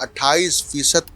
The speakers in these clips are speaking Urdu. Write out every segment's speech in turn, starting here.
28%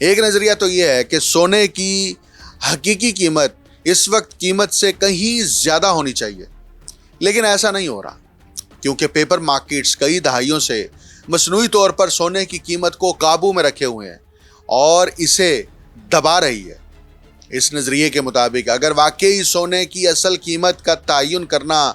ایک نظریہ تو یہ ہے کہ سونے کی حقیقی قیمت اس وقت قیمت سے کہیں زیادہ ہونی چاہیے، لیکن ایسا نہیں ہو رہا، کیونکہ پیپر مارکیٹس کئی دہائیوں سے مصنوعی طور پر سونے کی قیمت کو قابو میں رکھے ہوئے ہیں اور اسے دبا رہی ہے۔ اس نظریے کے مطابق اگر واقعی سونے کی اصل قیمت کا تعین کرنا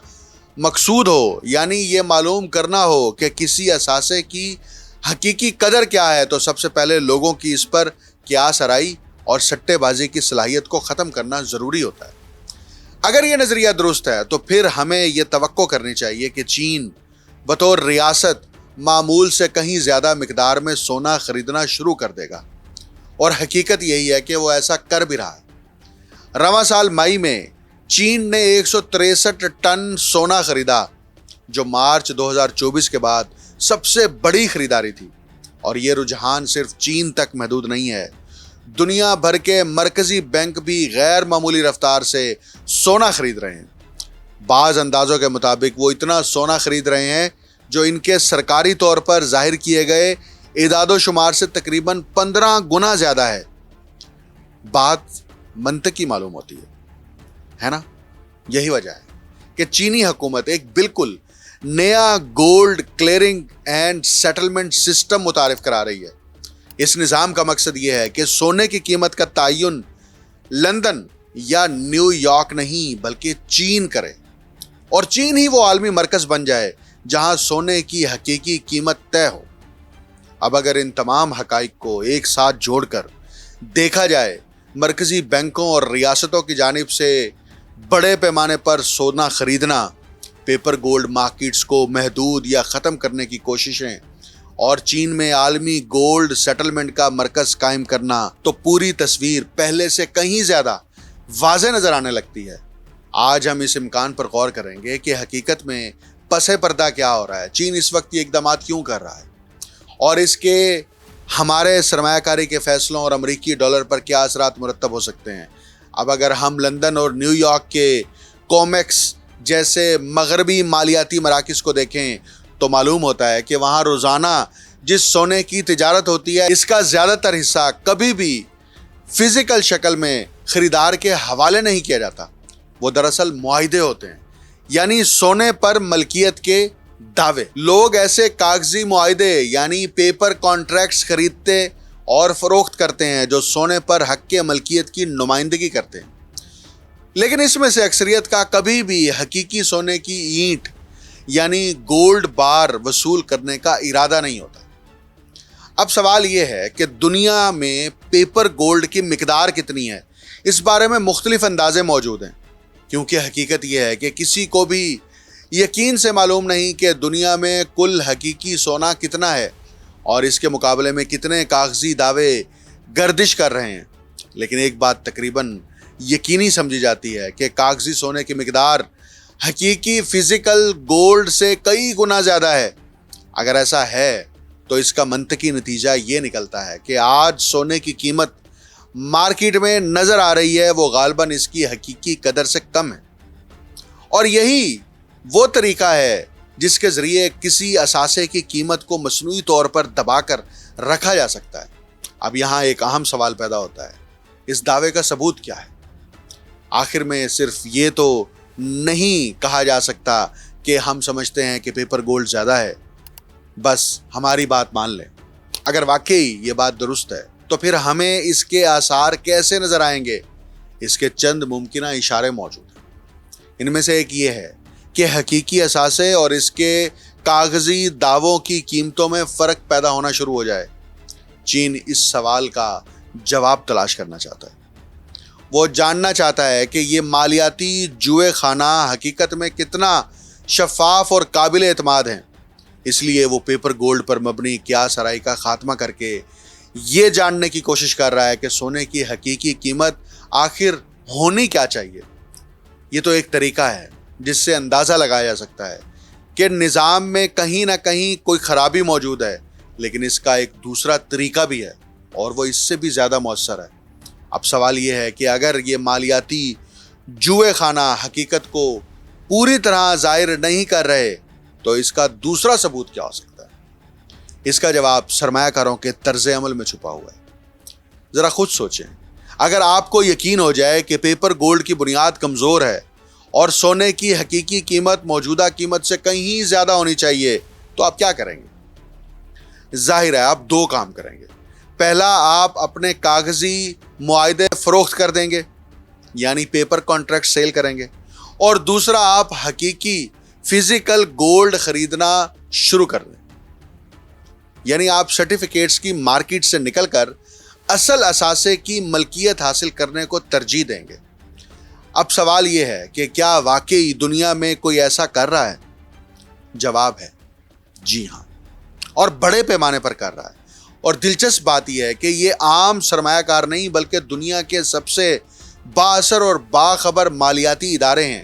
مقصود ہو، یعنی یہ معلوم کرنا ہو کہ کسی اثاثے کی حقیقی قدر کیا ہے، تو سب سے پہلے لوگوں کی اس پر قیاس آرائی اور سٹے بازی کی صلاحیت کو ختم کرنا ضروری ہوتا ہے۔ اگر یہ نظریہ درست ہے تو پھر ہمیں یہ توقع کرنی چاہیے کہ چین بطور ریاست معمول سے کہیں زیادہ مقدار میں سونا خریدنا شروع کر دے گا، اور حقیقت یہی ہے کہ وہ ایسا کر بھی رہا ہے۔ رواں سال مئی میں چین نے 163 ٹن سونا خریدا، جو مارچ 2024 کے بعد سب سے بڑی خریداری تھی۔ اور یہ رجحان صرف چین تک محدود نہیں ہے، دنیا بھر کے مرکزی بینک بھی غیر معمولی رفتار سے سونا خرید رہے ہیں۔ بعض اندازوں کے مطابق وہ اتنا سونا خرید رہے ہیں جو ان کے سرکاری طور پر ظاہر کیے گئے اعداد و شمار سے تقریباً 15 گنا زیادہ ہے۔ بات منطقی معلوم ہوتی ہے نا؟ یہی وجہ ہے کہ چینی حکومت ایک بالکل نیا gold clearing and settlement system متعارف کرا رہی ہے۔ اس نظام کا مقصد یہ ہے کہ سونے کی قیمت کا تعین لندن یا نیو یارک نہیں بلکہ چین کرے، اور چین ہی وہ عالمی مرکز بن جائے جہاں سونے کی حقیقی قیمت طے ہو۔ اب اگر ان تمام حقائق کو ایک ساتھ جوڑ کر دیکھا جائے، مرکزی بینکوں اور ریاستوں کی جانب سے بڑے پیمانے پر سونا خریدنا، پیپر گولڈ مارکیٹس کو محدود یا ختم کرنے کی کوششیں، اور چین میں عالمی گولڈ سیٹلمنٹ کا مرکز قائم کرنا، تو پوری تصویر پہلے سے کہیں زیادہ واضح نظر آنے لگتی ہے۔ آج ہم اس امکان پر غور کریں گے کہ حقیقت میں پس پردہ کیا ہو رہا ہے، چین اس وقت یہ اقدامات کیوں کر رہا ہے، اور اس کے ہمارے سرمایہ کاری کے فیصلوں اور امریکی ڈالر پر کیا اثرات مرتب ہو سکتے ہیں۔ اب اگر ہم لندن اور نیو یارک کے کومیکس جیسے مغربی مالیاتی مراکز کو دیکھیں تو معلوم ہوتا ہے کہ وہاں روزانہ جس سونے کی تجارت ہوتی ہے، اس کا زیادہ تر حصہ کبھی بھی فزیکل شکل میں خریدار کے حوالے نہیں کیا جاتا، وہ دراصل معاہدے ہوتے ہیں، یعنی سونے پر ملکیت کے دعوے۔ لوگ ایسے کاغذی معاہدے یعنی پیپر کانٹریکٹس خریدتے اور فروخت کرتے ہیں جو سونے پر حق کے ملکیت کی نمائندگی کرتے ہیں، لیکن اس میں سے اکثریت کا کبھی بھی حقیقی سونے کی اینٹ یعنی گولڈ بار وصول کرنے کا ارادہ نہیں ہوتا۔ اب سوال یہ ہے کہ دنیا میں پیپر گولڈ کی مقدار کتنی ہے؟ اس بارے میں مختلف اندازے موجود ہیں، کیونکہ حقیقت یہ ہے کہ کسی کو بھی یقین سے معلوم نہیں کہ دنیا میں کل حقیقی سونا کتنا ہے اور اس کے مقابلے میں کتنے کاغذی دعوے گردش کر رہے ہیں۔ لیکن ایک بات تقریباً یقینی سمجھی جاتی ہے کہ کاغذی سونے کی مقدار حقیقی فزیکل گولڈ سے کئی گنا زیادہ ہے۔ اگر ایسا ہے تو اس کا منطقی نتیجہ یہ نکلتا ہے کہ آج سونے کی قیمت مارکیٹ میں نظر آ رہی ہے وہ غالباً اس کی حقیقی قدر سے کم ہے، اور یہی وہ طریقہ ہے جس کے ذریعے کسی اثاثے کی قیمت کو مصنوعی طور پر دبا کر رکھا جا سکتا ہے۔ اب یہاں ایک اہم سوال پیدا ہوتا ہے، اس دعوے کا ثبوت کیا ہے؟ آخر میں صرف یہ تو نہیں کہا جا سکتا کہ ہم سمجھتے ہیں کہ پیپر گولڈ زیادہ ہے، بس ہماری بات مان لیں۔ اگر واقعی یہ بات درست ہے تو پھر ہمیں اس کے آثار کیسے نظر آئیں گے؟ اس کے چند ممکنہ اشارے موجود ہیں۔ ان میں سے ایک یہ ہے کہ حقیقی اثاثے اور اس کے کاغذی دعووں کی قیمتوں میں فرق پیدا ہونا شروع ہو جائے۔ چین اس سوال کا جواب تلاش کرنا چاہتا ہے۔ وہ جاننا چاہتا ہے کہ یہ مالیاتی جوئے خانہ حقیقت میں کتنا شفاف اور قابل اعتماد ہیں۔ اس لیے وہ پیپر گولڈ پر مبنی قیاس آرائی کا خاتمہ کر کے یہ جاننے کی کوشش کر رہا ہے کہ سونے کی حقیقی قیمت آخر ہونی کیا چاہیے۔ یہ تو ایک طریقہ ہے جس سے اندازہ لگایا جا سکتا ہے کہ نظام میں کہیں نہ کہیں کوئی خرابی موجود ہے، لیکن اس کا ایک دوسرا طریقہ بھی ہے اور وہ اس سے بھی زیادہ مؤثر ہے۔ اب سوال یہ ہے کہ اگر یہ مالیاتی جوئے خانہ حقیقت کو پوری طرح ظاہر نہیں کر رہے تو اس کا دوسرا ثبوت کیا ہو سکتا ہے؟ اس کا جواب سرمایہ کاروں کے طرز عمل میں چھپا ہوا ہے۔ ذرا خود سوچیں، اگر آپ کو یقین ہو جائے کہ پیپر گولڈ کی بنیاد کمزور ہے اور سونے کی حقیقی قیمت موجودہ قیمت سے کہیں زیادہ ہونی چاہیے تو آپ کیا کریں گے؟ ظاہر ہے آپ دو کام کریں گے۔ پہلا، آپ اپنے کاغذی معاہدے فروخت کر دیں گے، یعنی پیپر کانٹریکٹ سیل کریں گے، اور دوسرا آپ حقیقی فزیکل گولڈ خریدنا شروع کر دیں، یعنی آپ سرٹیفکیٹس کی مارکیٹ سے نکل کر اصل اثاثے کی ملکیت حاصل کرنے کو ترجیح دیں گے۔ اب سوال یہ ہے کہ کیا واقعی دنیا میں کوئی ایسا کر رہا ہے؟ جواب ہے جی ہاں، اور بڑے پیمانے پر کر رہا ہے۔ اور دلچسپ بات یہ ہے کہ یہ عام سرمایہ کار نہیں بلکہ دنیا کے سب سے بااثر اور باخبر مالیاتی ادارے ہیں۔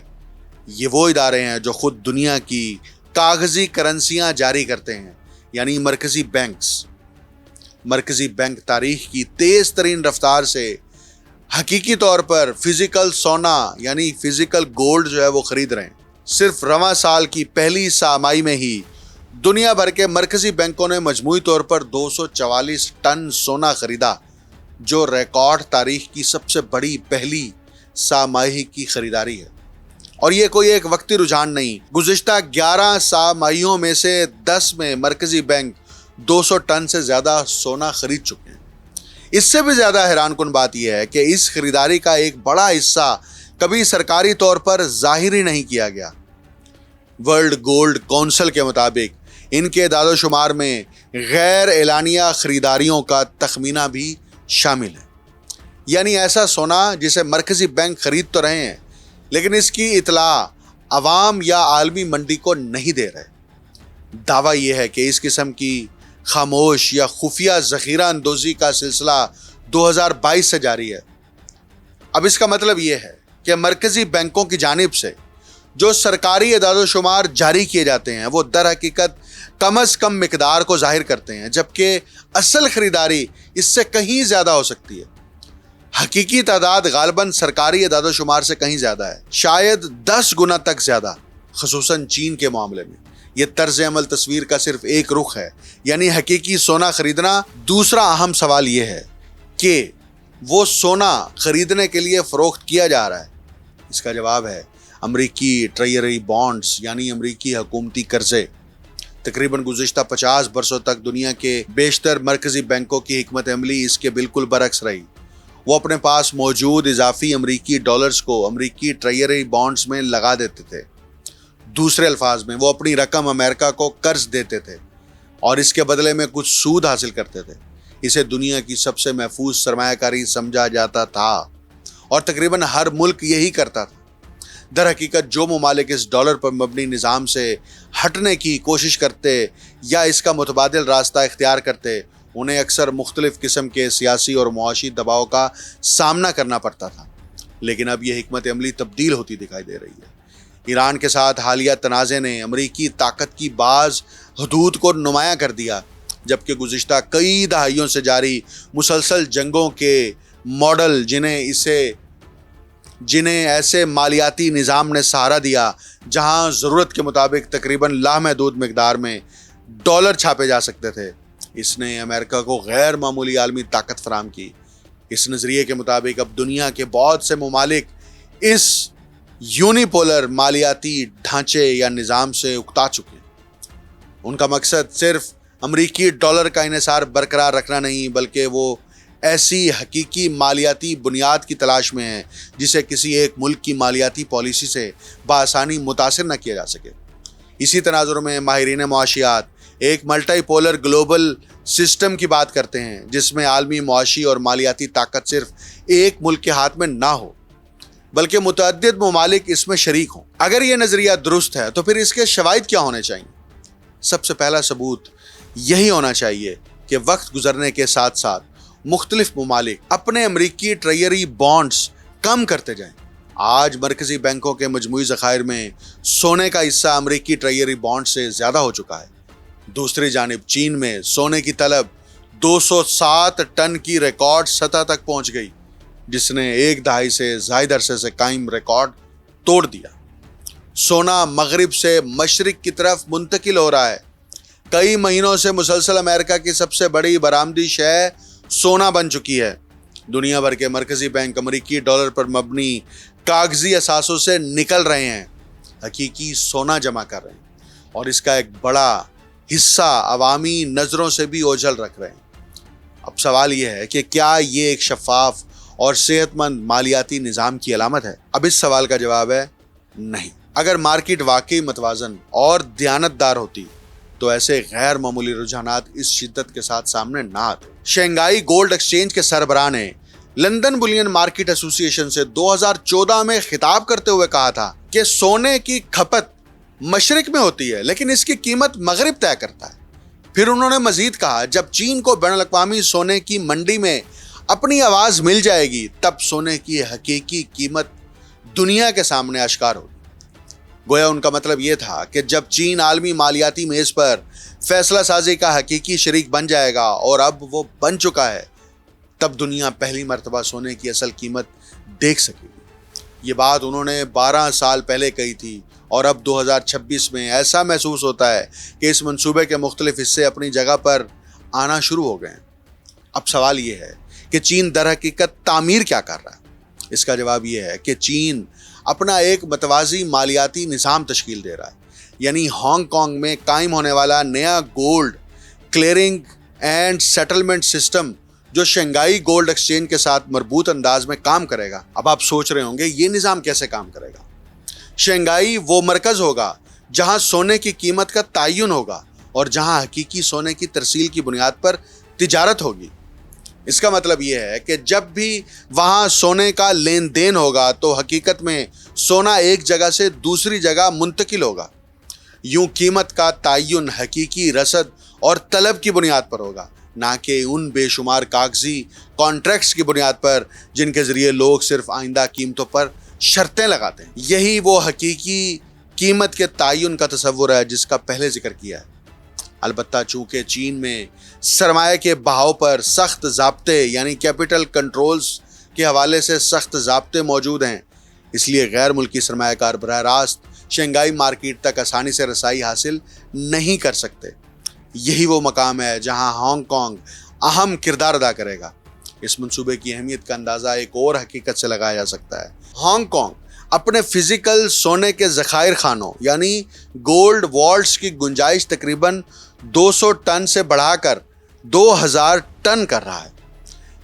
یہ وہ ادارے ہیں جو خود دنیا کی کاغذی کرنسیاں جاری کرتے ہیں، یعنی مرکزی بینکس۔ مرکزی بینک تاریخ کی تیز ترین رفتار سے حقیقی طور پر فزیکل سونا یعنی فزیکل گولڈ جو ہے وہ خرید رہے ہیں۔ صرف رواں سال کی پہلی سہ ماہی میں ہی دنیا بھر کے مرکزی بینکوں نے مجموعی طور پر 244 ٹن سونا خریدا، جو ریکارڈ تاریخ کی سب سے بڑی پہلی سہ ماہی کی خریداری ہے۔ اور یہ کوئی ایک وقتی رجحان نہیں، گزشتہ 11 سہ ماہیوں میں سے 10 میں مرکزی بینک 200 ٹن سے زیادہ سونا خرید چکے ہیں۔ اس سے بھی زیادہ حیران کن بات یہ ہے کہ اس خریداری کا ایک بڑا حصہ کبھی سرکاری طور پر ظاہر ہی نہیں کیا گیا۔ ورلڈ گولڈ کونسل کے مطابق ان کے اعداد و شمار میں غیر اعلانیہ خریداریوں کا تخمینہ بھی شامل ہے، یعنی ایسا سونا جسے مرکزی بینک خرید تو رہے ہیں لیکن اس کی اطلاع عوام یا عالمی منڈی کو نہیں دے رہے۔ دعویٰ یہ ہے کہ اس قسم کی خاموش یا خفیہ ذخیرہ اندوزی کا سلسلہ 2022 سے جاری ہے۔ اب اس کا مطلب یہ ہے کہ مرکزی بینکوں کی جانب سے جو سرکاری اعداد و شمار جاری کیے جاتے ہیں وہ در حقیقت کم از کم مقدار کو ظاہر کرتے ہیں، جبکہ اصل خریداری اس سے کہیں زیادہ ہو سکتی ہے۔ حقیقی تعداد غالباً سرکاری اعداد و شمار سے کہیں زیادہ ہے، شاید 10 گنا تک زیادہ، خصوصاً چین کے معاملے میں۔ یہ طرز عمل تصویر کا صرف ایک رخ ہے، یعنی حقیقی سونا خریدنا۔ دوسرا اہم سوال یہ ہے کہ وہ سونا خریدنے کے لیے فروخت کیا جا رہا ہے۔ اس کا جواب ہے امریکی ٹریجری بانڈز، یعنی امریکی حکومتی قرضے۔ تقریباً گزشتہ 50 برسوں تک دنیا کے بیشتر مرکزی بینکوں کی حکمت عملی اس کے بالکل برعکس رہی۔ وہ اپنے پاس موجود اضافی امریکی ڈالرز کو امریکی ٹریجری بانڈز میں لگا دیتے تھے۔ دوسرے الفاظ میں وہ اپنی رقم امریکہ کو قرض دیتے تھے اور اس کے بدلے میں کچھ سود حاصل کرتے تھے۔ اسے دنیا کی سب سے محفوظ سرمایہ کاری سمجھا جاتا تھا اور تقریباً ہر ملک یہی کرتا تھا۔ در حقیقت جو ممالک اس ڈالر پر مبنی نظام سے ہٹنے کی کوشش کرتے یا اس کا متبادل راستہ اختیار کرتے، انہیں اکثر مختلف قسم کے سیاسی اور معاشی دباؤ کا سامنا کرنا پڑتا تھا۔ لیکن اب یہ حکمت عملی تبدیل ہوتی دکھائی دے رہی ہے۔ ایران کے ساتھ حالیہ تنازع نے امریکی طاقت کی بعض حدود کو نمایاں کر دیا، جبکہ گزشتہ کئی دہائیوں سے جاری مسلسل جنگوں کے ماڈل جنہیں ایسے مالیاتی نظام نے سہارا دیا جہاں ضرورت کے مطابق تقریباً لامحدود مقدار میں ڈالر چھاپے جا سکتے تھے، اس نے امریکہ کو غیر معمولی عالمی طاقت فراہم کی۔ اس نظریے کے مطابق اب دنیا کے بہت سے ممالک اس یونیپولر مالیاتی ڈھانچے یا نظام سے اکتا چکے ہیں۔ ان کا مقصد صرف امریکی ڈالر کا انحصار برقرار رکھنا نہیں، بلکہ وہ ایسی حقیقی مالیاتی بنیاد کی تلاش میں ہے جسے کسی ایک ملک کی مالیاتی پالیسی سے بآسانی متاثر نہ کیا جا سکے۔ اسی تناظر میں ماہرین معاشیات ایک ملٹی پولر گلوبل سسٹم کی بات کرتے ہیں جس میں عالمی معاشی اور مالیاتی طاقت صرف ایک ملک کے ہاتھ میں نہ ہو بلکہ متعدد ممالک اس میں شریک ہوں۔ اگر یہ نظریہ درست ہے تو پھر اس کے شواہد کیا ہونے چاہیے؟ سب سے پہلا ثبوت یہی ہونا چاہیے کہ وقت گزرنے کے ساتھ ساتھ مختلف ممالک اپنے امریکی ٹریجری بانڈز کم کرتے جائیں۔ آج مرکزی بینکوں کے مجموعی ذخائر میں سونے کا حصہ امریکی ٹریجری بانڈ سے زیادہ ہو چکا ہے۔ دوسری جانب چین میں سونے کی طلب 207 ٹن کی ریکارڈ سطح تک پہنچ گئی، جس نے ایک دہائی سے زائد عرصے سے قائم ریکارڈ توڑ دیا۔ سونا مغرب سے مشرق کی طرف منتقل ہو رہا ہے۔ کئی مہینوں سے مسلسل امریکہ کی سب سے بڑی برآمدی شے سونا بن چکی ہے۔ دنیا بھر کے مرکزی بینک امریکی ڈالر پر مبنی کاغذی اثاثوں سے نکل رہے ہیں، حقیقی سونا جمع کر رہے ہیں، اور اس کا ایک بڑا حصہ عوامی نظروں سے بھی اوجھل رکھ رہے ہیں۔ اب سوال یہ ہے کہ کیا یہ ایک شفاف اور صحت مند مالیاتی نظام کی علامت ہے؟ اب اس سوال کا جواب ہے نہیں۔ اگر مارکیٹ واقعی متوازن اور دیانتدار ہوتی تو ایسے غیر معمولی رجحانات اس شدت کے ساتھ سامنے نہ آتے۔ شنگھائی گولڈ ایکسچینج کے سربراہ نے لندن بلین مارکیٹ ایسوسی ایشن سے 2014 میں خطاب کرتے ہوئے کہا تھا کہ سونے کی کھپت مشرق میں ہوتی ہے لیکن اس کی قیمت مغرب طے کرتا ہے۔ پھر انہوں نے مزید کہا جب چین کو بین الاقوامی سونے کی منڈی میں اپنی آواز مل جائے گی تب سونے کی حقیقی قیمت دنیا کے سامنے آشکار ہوگی۔ گویا ان کا مطلب یہ تھا کہ جب چین عالمی مالیاتی میز پر فیصلہ سازی کا حقیقی شریک بن جائے گا، اور اب وہ بن چکا ہے، تب دنیا پہلی مرتبہ سونے کی اصل قیمت دیکھ سکے گی۔ یہ بات انہوں نے 12 سال پہلے کہی تھی، اور اب 2026 میں ایسا محسوس ہوتا ہے کہ اس منصوبے کے مختلف حصے اپنی جگہ پر آنا شروع ہو گئے ہیں۔ اب سوال یہ ہے کہ چین در حقیقت تعمیر کیا کر رہا ہے؟ اس کا جواب یہ ہے کہ چین اپنا ایک متوازی مالیاتی نظام تشکیل دے رہا ہے، یعنی ہانگ کانگ میں قائم ہونے والا نیا gold clearing and settlement system جو شنگھائی گولڈ ایکسچینج کے ساتھ مربوط انداز میں کام کرے گا۔ اب آپ سوچ رہے ہوں گے یہ نظام کیسے کام کرے گا؟ شنگھائی وہ مرکز ہوگا جہاں سونے کی قیمت کا تعین ہوگا اور جہاں حقیقی سونے کی ترسیل کی بنیاد پر تجارت ہوگی۔ اس کا مطلب یہ ہے کہ جب بھی وہاں سونے کا لین دین ہوگا تو حقیقت میں سونا ایک جگہ سے دوسری جگہ منتقل ہوگا۔ یوں قیمت کا تعین حقیقی رصد اور طلب کی بنیاد پر ہوگا، نہ کہ ان بے شمار کاغذی کانٹریکٹس کی بنیاد پر جن کے ذریعے لوگ صرف آئندہ قیمتوں پر شرطیں لگاتے ہیں۔ یہی وہ حقیقی قیمت کے تعین کا تصور ہے جس کا پہلے ذکر کیا ہے۔ البتہ چونکہ چین میں سرمایہ کے بہاؤ پر سخت ضابطے یعنی کیپٹل کنٹرولز کے حوالے سے سخت ضابطے موجود ہیں، اس لیے غیر ملکی سرمایہ کار براہ راست شنگھائی مارکیٹ تک آسانی سے رسائی حاصل نہیں کر سکتے۔ یہی وہ مقام ہے جہاں ہانگ کانگ اہم کردار ادا کرے گا۔ اس منصوبے کی اہمیت کا اندازہ ایک اور حقیقت سے لگایا جا سکتا ہے۔ ہانگ کانگ اپنے فزیکل سونے کے ذخائر خانوں یعنی گولڈ والٹس کی گنجائش تقریباً 200 ٹن سے بڑھا کر 2000 ٹن کر رہا ہے،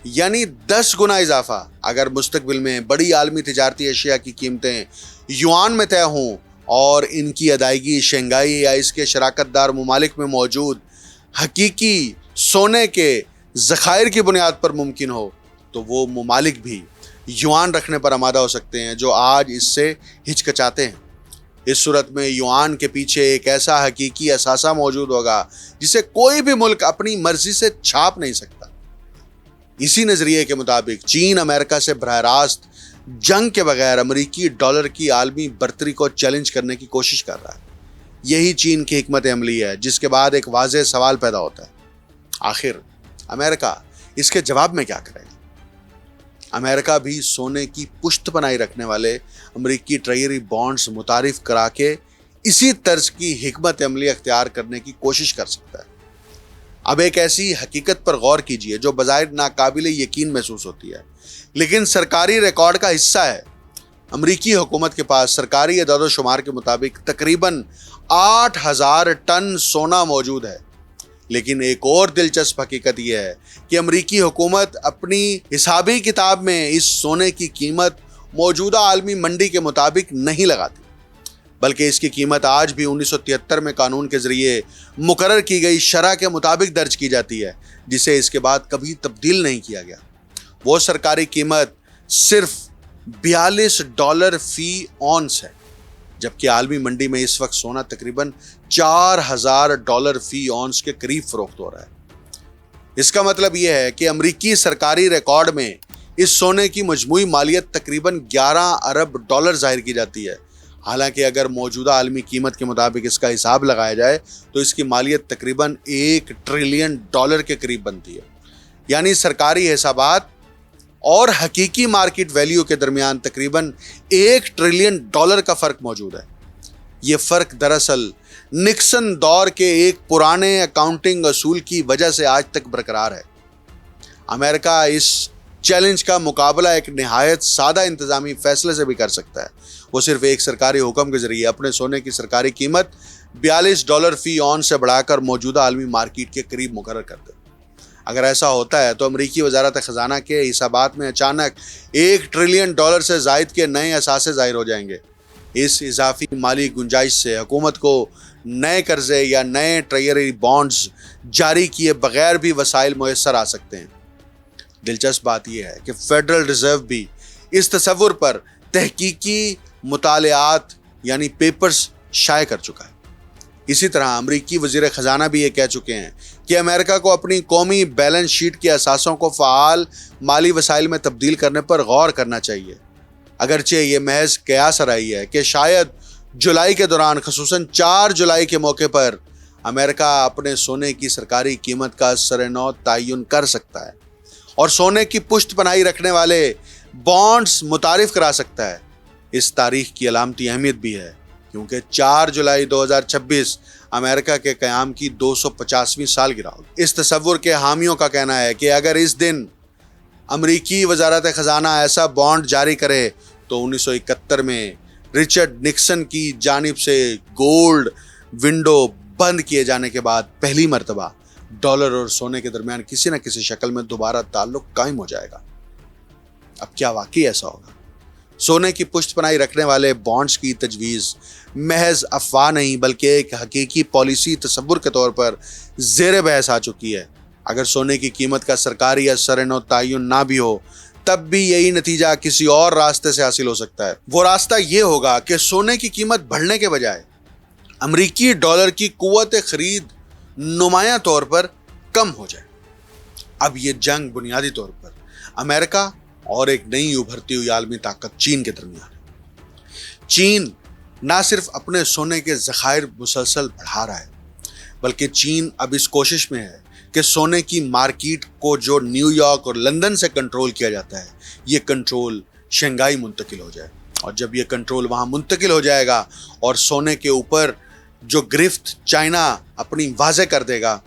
یعنی 10 گنا اضافہ۔ اگر مستقبل میں بڑی عالمی تجارتی اشیاء کی قیمتیں یوان میں طے ہوں اور ان کی ادائیگی شنگھائی یا اس کے شراکت دار ممالک میں موجود حقیقی سونے کے ذخائر کی بنیاد پر ممکن ہو، تو وہ ممالک بھی یوان رکھنے پر آمادہ ہو سکتے ہیں جو آج اس سے ہچکچاتے ہیں۔ اس صورت میں یوان کے پیچھے ایک ایسا حقیقی اثاثہ موجود ہوگا جسے کوئی بھی ملک اپنی مرضی سے چھاپ نہیں سکتا۔ اسی نظریے کے مطابق چین امریکہ سے براہ راست جنگ کے بغیر امریکی ڈالر کی عالمی برتری کو چیلنج کرنے کی کوشش کر رہا ہے۔ یہی چین کی حکمت عملی ہے، جس کے بعد ایک واضح سوال پیدا ہوتا ہے، آخر امریکہ اس کے جواب میں کیا کرے گا؟ امریکہ بھی سونے کی پشت پناہی رکھنے والے امریکی ٹریجری بانڈز متعارف کرا کے اسی طرز کی حکمت عملی اختیار کرنے کی کوشش کر سکتا ہے۔ اب ایک ایسی حقیقت پر غور کیجئے جو بظاہر ناقابل یقین محسوس ہوتی ہے لیکن سرکاری ریکارڈ کا حصہ ہے۔ امریکی حکومت کے پاس سرکاری اعداد و شمار کے مطابق تقریباً 8000 ٹن سونا موجود ہے، لیکن ایک اور دلچسپ حقیقت یہ ہے کہ امریکی حکومت اپنی حسابی کتاب میں اس سونے کی قیمت موجودہ عالمی منڈی کے مطابق نہیں لگاتی، بلکہ اس کی قیمت آج بھی 1973 میں قانون کے ذریعے مقرر کی گئی شرح کے مطابق درج کی جاتی ہے، جسے اس کے بعد کبھی تبدیل نہیں کیا گیا۔ وہ سرکاری قیمت صرف $42 فی اونس ہے، جبکہ عالمی منڈی میں اس وقت سونا تقریباً $4000 فی اونس کے قریب فروخت ہو رہا ہے۔ اس کا مطلب یہ ہے کہ امریکی سرکاری ریکارڈ میں اس سونے کی مجموعی مالیت تقریباً $11 ارب ظاہر کی جاتی ہے، حالانکہ اگر موجودہ عالمی قیمت کے مطابق اس کا حساب لگایا جائے تو اس کی مالیت تقریباً $1 ٹریلین کے قریب بنتی ہے۔ یعنی سرکاری حسابات اور حقیقی مارکیٹ ویلیو کے درمیان تقریباً $1 ٹریلین کا فرق موجود ہے۔ یہ فرق دراصل نکسن دور کے ایک پرانے اکاؤنٹنگ اصول کی وجہ سے آج تک برقرار ہے۔ امریکہ اس چیلنج کا مقابلہ ایک نہایت سادہ انتظامی فیصلے سے بھی کر سکتا ہے. وہ صرف ایک سرکاری حکم کے ذریعے اپنے سونے کی سرکاری قیمت $42 فی اون سے بڑھا کر موجودہ عالمی مارکیٹ کے قریب مقرر کر دے. اگر ایسا ہوتا ہے تو امریکی وزارت خزانہ کے حسابات میں اچانک $1 ٹریلین سے زائد کے نئے اثاثے ظاہر ہو جائیں گے. اس اضافی مالی گنجائش سے حکومت کو نئے قرضے یا نئے ٹریجری بانڈز جاری کیے بغیر بھی وسائل میسر آ سکتے ہیں. دلچسپ بات یہ ہے کہ فیڈرل ریزرو بھی اس تصور پر تحقیقی مطالعات یعنی پیپرز شائع کر چکا ہے. اسی طرح امریکی وزیر خزانہ بھی یہ کہہ چکے ہیں کہ امریکہ کو اپنی قومی بیلنس شیٹ کے اثاثوں کو فعال مالی وسائل میں تبدیل کرنے پر غور کرنا چاہیے. اگرچہ یہ محض قیاس آرائی ہے کہ شاید جولائی کے دوران خصوصاً 4 جولائی کے موقع پر امریکہ اپنے سونے کی سرکاری قیمت کا سرنو تعین کر سکتا ہے اور سونے کی پشت پناہی رکھنے والے بانڈز متعارف کرا سکتا ہے. اس تاریخ کی علامتی اہمیت بھی ہے کیونکہ 4 جولائی 2026 امریکہ کے قیام کی 250ویں سالگرہ ہوگی. اس تصور کے حامیوں کا کہنا ہے کہ اگر اس دن امریکی وزارت خزانہ ایسا بانڈ جاری کرے تو 1971 میں رچرڈ نکسن کی جانب سے گولڈ ونڈو بند کیے جانے کے بعد پہلی مرتبہ ڈالر اور سونے کے درمیان کسی نہ کسی شکل میں دوبارہ تعلق قائم ہو جائے گا. اب کیا واقعی ایسا ہوگا؟ سونے کی پشت پناہی رکھنے والے بانڈز کی تجویز محض افواہ نہیں بلکہ ایک حقیقی پالیسی تصور کے طور پر زیر بحث آ چکی ہے. اگر سونے کی قیمت کا سرکاری یا سرنو تعین نہ بھی ہو تب بھی یہی نتیجہ کسی اور راستے سے حاصل ہو سکتا ہے. وہ راستہ یہ ہوگا کہ سونے کی قیمت بڑھنے کے بجائے امریکی ڈالر کی قوت خرید نمایاں طور پر کم ہو جائے. اب یہ جنگ بنیادی طور پر امریکہ اور ایک نئی ابھرتی ہوئی عالمی طاقت چین کے درمیان ہے. چین نہ صرف اپنے سونے کے ذخائر مسلسل بڑھا رہا ہے بلکہ چین اب اس کوشش میں ہے کہ سونے کی مارکیٹ کو جو نیو یارک اور لندن سے کنٹرول کیا جاتا ہے یہ کنٹرول شنگھائی منتقل ہو جائے. اور جب یہ کنٹرول وہاں منتقل ہو جائے گا اور سونے کے اوپر جو گرفت چائنا اپنی واضح کر دے گا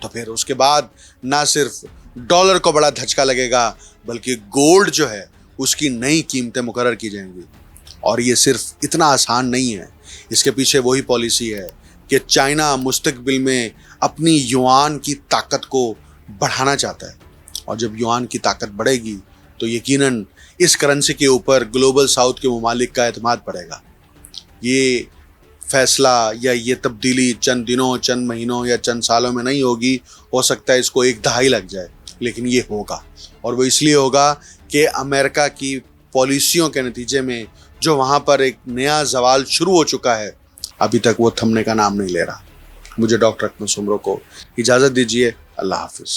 تو پھر اس کے بعد نہ صرف ڈالر کو بڑا دھچکا لگے گا بلکہ گولڈ جو ہے اس کی نئی قیمتیں مقرر کی جائیں گی. اور یہ صرف اتنا آسان نہیں ہے. اس کے پیچھے وہی پالیسی ہے کہ چائنا مستقبل میں اپنی یوان کی طاقت کو بڑھانا چاہتا ہے اور جب یوان کی طاقت بڑھے گی تو یقیناً اس کرنسی کے اوپر گلوبل ساؤتھ کے ممالک کا اعتماد بڑھے گا. یہ فیصلہ یا یہ تبدیلی چند دنوں چند مہینوں یا چند سالوں میں نہیں ہوگی. ہو سکتا ہے اس کو 1 دہائی لگ جائے لیکن یہ ہوگا اور وہ اس لیے ہوگا کہ امریکہ کی پالیسیوں کے نتیجے میں جو وہاں پر ایک نیا زوال شروع ہو چکا ہے ابھی تک وہ تھمنے کا نام نہیں لے رہا. مجھے ڈاکٹر اکمل سمرو کو اجازت دیجیے. اللہ حافظ.